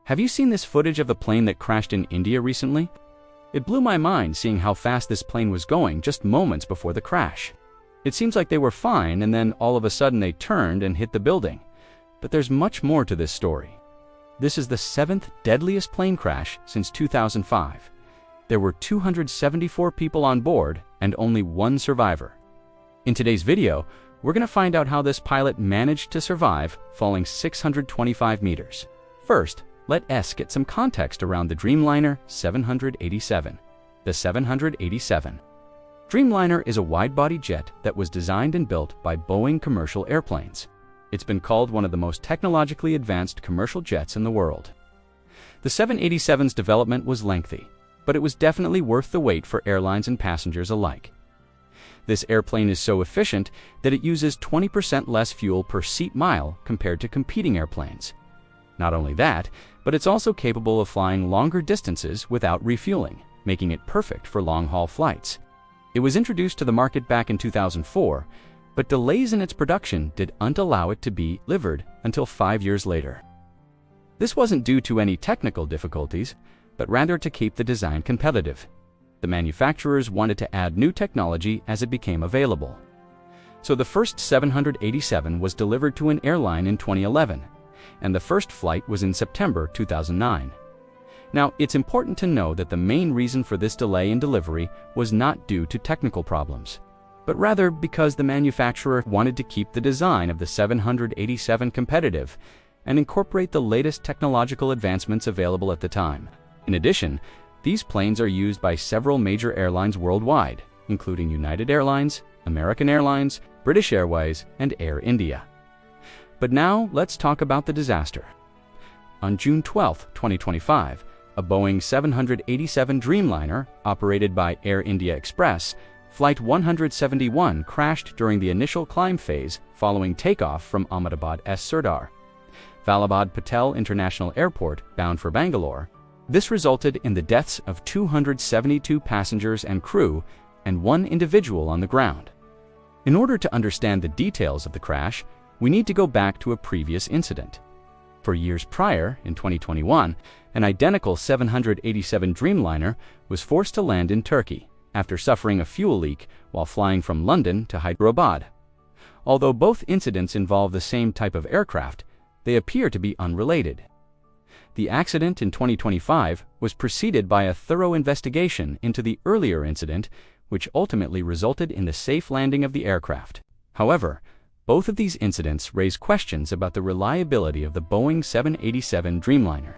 Have you seen this footage of the plane that crashed in India recently? It blew my mind seeing how fast this plane was going just moments before the crash. It seems like they were fine, and then all of a sudden they turned and hit the building. But there's much more to this story. This is the 7th deadliest plane crash since 2005. There were 274 people on board and only one survivor. In today's video, we're going to find out how this pilot managed to survive falling 625 meters. First, let's get some context around the Dreamliner 787. The 787. Dreamliner is a wide-body jet that was designed and built by Boeing commercial airplanes. It's been called one of the most technologically advanced commercial jets in the world. The 787's development was lengthy, but it was definitely worth the wait for airlines and passengers alike. This airplane is so efficient that it uses 20% less fuel per seat mile compared to competing airplanes. Not only that, but it's also capable of flying longer distances without refueling, making it perfect for long-haul flights. It was introduced to the market back in 2004, but delays in its production didn't allow it to be delivered until 5 years later. This wasn't due to any technical difficulties, but rather to keep the design competitive. The manufacturers wanted to add new technology as it became available. So the first 787 was delivered to an airline in 2011, and the first flight was in September 2009. Now, it's important to know that the main reason for this delay in delivery was not due to technical problems, but rather because the manufacturer wanted to keep the design of the 787 competitive and incorporate the latest technological advancements available at the time. In addition, these planes are used by several major airlines worldwide, including United Airlines, American Airlines, British Airways, and Air India. But now, let's talk about the disaster. On June 12, 2025, a Boeing 787 Dreamliner, operated by Air India Express, Flight 171 crashed during the initial climb phase following takeoff from Ahmedabad's Sardar, Vallabhai Patel International Airport bound for Bangalore. This resulted in the deaths of 272 passengers and crew and one individual on the ground. In order to understand the details of the crash, we need to go back to a previous incident. For years prior, in 2021, an identical 787 Dreamliner was forced to land in Turkey after suffering a fuel leak while flying from London to Hyderabad. Although both incidents involve the same type of aircraft, they appear to be unrelated. The accident in 2025 was preceded by a thorough investigation into the earlier incident, which ultimately resulted in the safe landing of the aircraft. However, both of these incidents raise questions about the reliability of the Boeing 787 Dreamliner.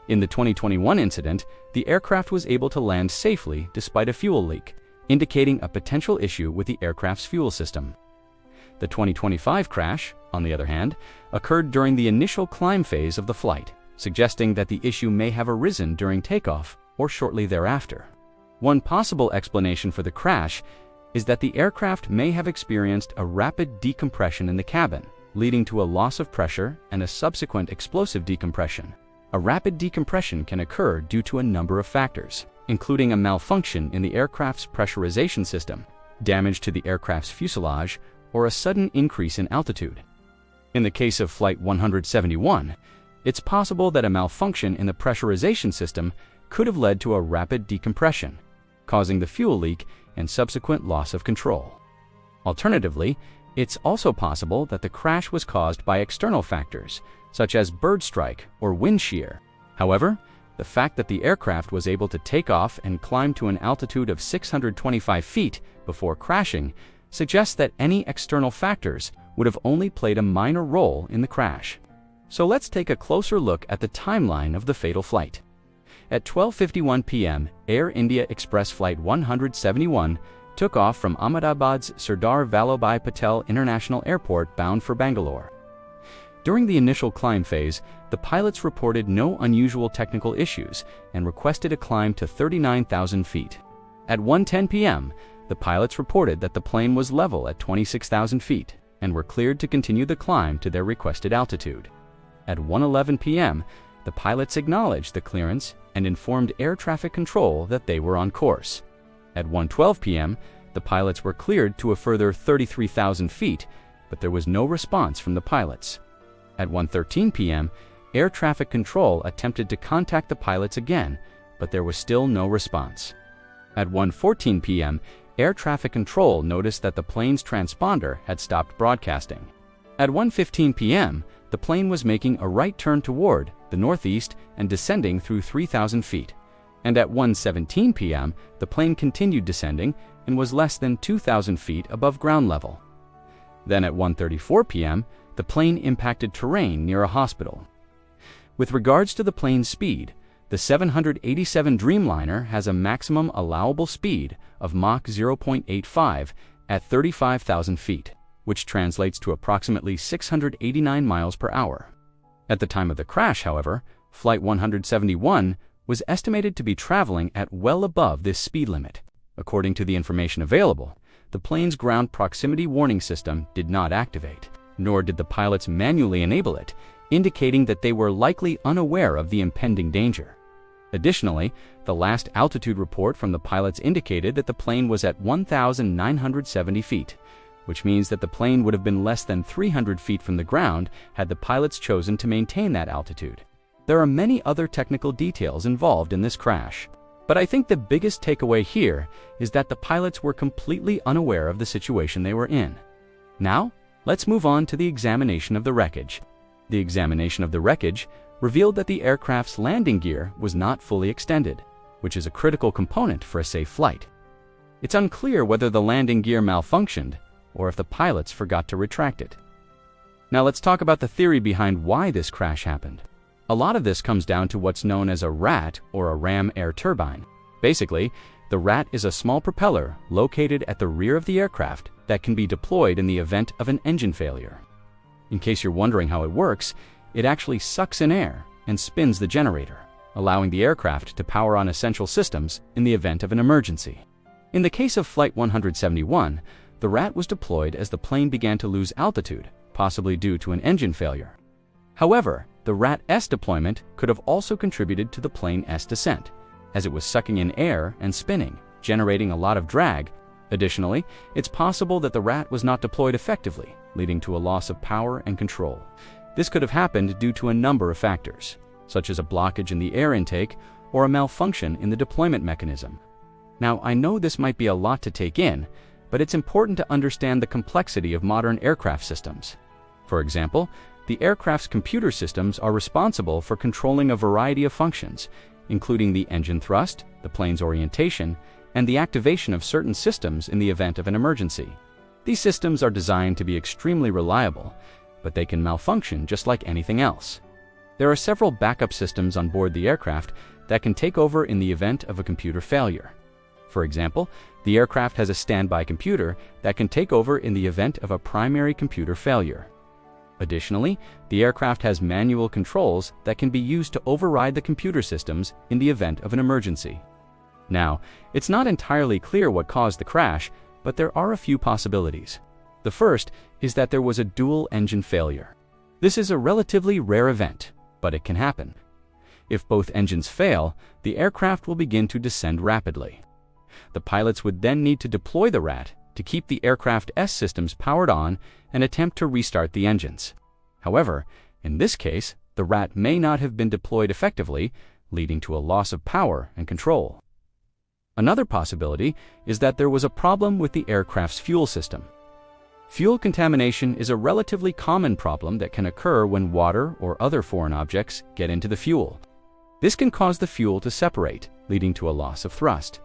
In the 2021 incident, the aircraft was able to land safely despite a fuel leak, indicating a potential issue with the aircraft's fuel system. The 2025 crash, on the other hand, occurred during the initial climb phase of the flight, suggesting that the issue may have arisen during takeoff or shortly thereafter. One possible explanation for the crash is that the aircraft may have experienced a rapid decompression in the cabin, leading to a loss of pressure and a subsequent explosive decompression. A rapid decompression can occur due to a number of factors, including a malfunction in the aircraft's pressurization system, damage to the aircraft's fuselage, or a sudden increase in altitude. In the case of Flight 171, it's possible that a malfunction in the pressurization system could have led to a rapid decompression, causing the fuel leak and subsequent loss of control. Alternatively, it's also possible that the crash was caused by external factors, such as bird strike or wind shear. However, the fact that the aircraft was able to take off and climb to an altitude of 625 feet before crashing suggests that any external factors would have only played a minor role in the crash. So let's take a closer look at the timeline of the fatal flight. At 12:51 p.m., Air India Express Flight 171 took off from Ahmedabad's Sardar Vallabhai Patel International Airport bound for Bangalore. During the initial climb phase, the pilots reported no unusual technical issues and requested a climb to 39,000 feet. At 1:10 p.m., the pilots reported that the plane was level at 26,000 feet and were cleared to continue the climb to their requested altitude. At 1:11 p.m., the pilots acknowledged the clearance and informed air traffic control that they were on course. At 1:12 p.m., the pilots were cleared to a further 33,000 feet, but there was no response from the pilots. At 1:13 p.m., air traffic control attempted to contact the pilots again, but there was still no response. At 1:14 p.m., air traffic control noticed that the plane's transponder had stopped broadcasting. At 1:15 p.m., the plane was making a right turn toward the northeast and descending through 3,000 feet. And at 1:17 p.m., the plane continued descending and was less than 2,000 feet above ground level. Then at 1:34 p.m., the plane impacted terrain near a hospital. With regards to the plane's speed, the 787 Dreamliner has a maximum allowable speed of Mach 0.85 at 35,000 feet, which translates to approximately 689 miles per hour. At the time of the crash, however, Flight 171 was estimated to be traveling at well above this speed limit. According to the information available, the plane's ground proximity warning system did not activate, nor did the pilots manually enable it, indicating that they were likely unaware of the impending danger. Additionally, the last altitude report from the pilots indicated that the plane was at 1,970 feet, which means that the plane would have been less than 300 feet from the ground had the pilots chosen to maintain that altitude. There are many other technical details involved in this crash, but I think the biggest takeaway here is that the pilots were completely unaware of the situation they were in. Now, let's move on to the examination of the wreckage. The examination of the wreckage revealed that the aircraft's landing gear was not fully extended, which is a critical component for a safe flight. It's unclear whether the landing gear malfunctioned or if the pilots forgot to retract it. Now let's talk about the theory behind why this crash happened. A lot of this comes down to what's known as a RAT, or a Ram Air Turbine. Basically, the RAT is a small propeller located at the rear of the aircraft that can be deployed in the event of an engine failure. In case you're wondering how it works, it actually sucks in air and spins the generator, allowing the aircraft to power on essential systems in the event of an emergency. In the case of Flight 171, the RAT was deployed as the plane began to lose altitude, possibly due to an engine failure. However, the RAT-S deployment could have also contributed to the plane-S descent, as it was sucking in air and spinning, generating a lot of drag. Additionally, it's possible that the RAT was not deployed effectively, leading to a loss of power and control. This could have happened due to a number of factors, such as a blockage in the air intake or a malfunction in the deployment mechanism. Now, I know this might be a lot to take in, but it's important to understand the complexity of modern aircraft systems. For example, the aircraft's computer systems are responsible for controlling a variety of functions, including the engine thrust, the plane's orientation, and the activation of certain systems in the event of an emergency. These systems are designed to be extremely reliable, but they can malfunction just like anything else. There are several backup systems on board the aircraft that can take over in the event of a computer failure. For example, the aircraft has a standby computer that can take over in the event of a primary computer failure. Additionally, the aircraft has manual controls that can be used to override the computer systems in the event of an emergency. Now, it's not entirely clear what caused the crash, but there are a few possibilities. The first is that there was a dual engine failure. This is a relatively rare event, but it can happen. If both engines fail, the aircraft will begin to descend rapidly. The pilots would then need to deploy the RAT to keep the aircraft's systems powered on and attempt to restart the engines. However, in this case, the RAT may not have been deployed effectively, leading to a loss of power and control. Another possibility is that there was a problem with the aircraft's fuel system. Fuel contamination is a relatively common problem that can occur when water or other foreign objects get into the fuel. This can cause the fuel to separate, leading to a loss of thrust.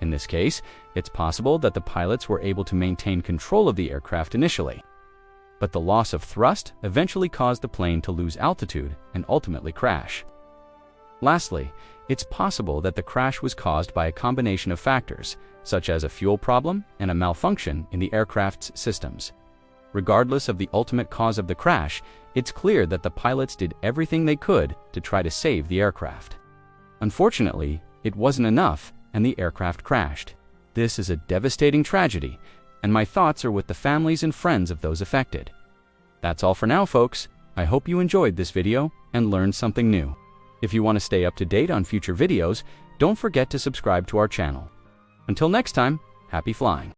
In this case, it's possible that the pilots were able to maintain control of the aircraft initially, but the loss of thrust eventually caused the plane to lose altitude and ultimately crash. Lastly, it's possible that the crash was caused by a combination of factors, such as a fuel problem and a malfunction in the aircraft's systems. Regardless of the ultimate cause of the crash, it's clear that the pilots did everything they could to try to save the aircraft. Unfortunately, it wasn't enough, and the aircraft crashed. This is a devastating tragedy, and my thoughts are with the families and friends of those affected. That's all for now, folks. I hope you enjoyed this video and learned something new. If you want to stay up to date on future videos, don't forget to subscribe to our channel. Until next time, happy flying!